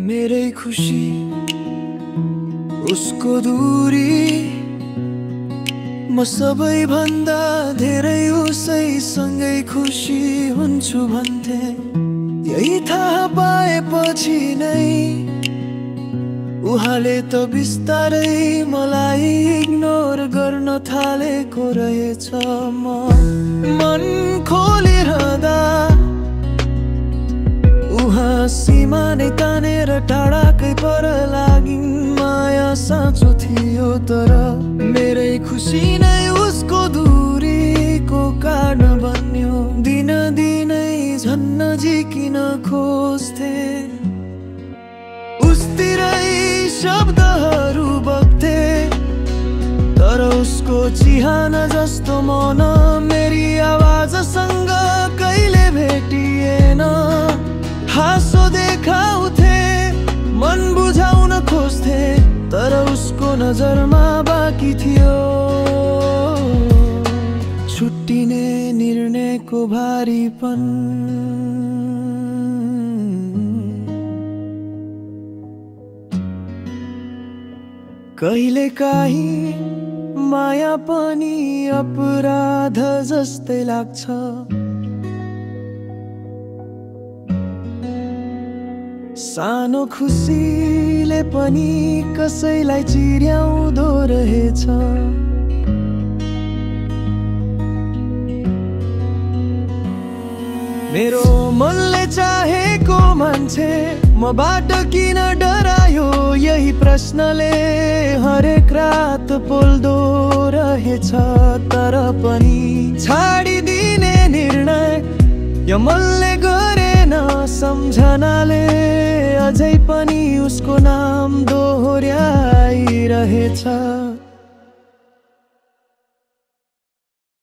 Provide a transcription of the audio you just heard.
मेरै खुशी उसको दूरी, म सबैभन्दा धेरै उसैसँगै खुसी हुन्छु भन्थे। यही थाहा पाएपछि नै उहाँले त बिस्तारै मलाई इग्नोर गर्न थालेको रहेछ। म मन खोलिरहँदा उहाँ सीमा नै तानेर टाढाकै पर लागिन्। माया साँचो थियो तर मेरै खुसी नै उसको दूरीको कारण बन्यो। दिनै झन् नजिकिन खोज्थे, उसतिरै शब्दहरू बग्थे तर उसको चिहान जस्तो मन मेरी आवाजसँग कहिले भेटिएन। हाँसो देखाउँथे, मन बुझाउन खोज्थे तर उसको नजरमा बाँकी थियो छुट्टिने निर्णयको भारीपन। कहिलेकाहीँ माया पनि अपराध जस्तै लाग्छ। सानो खुसीले पनि कसैलाई चिर्याउँदो रहेछ। मेरो मनले चाहेको मान्छे मबाट किन डरायो, यही प्रश्नले हरेक रात पोल्दो रहेछ। तर पनि छाडिदिने निर्णय यो मनले गरेन, सम्झनाले अझै पनि उसको नाम दोहोर्याइरहेछ।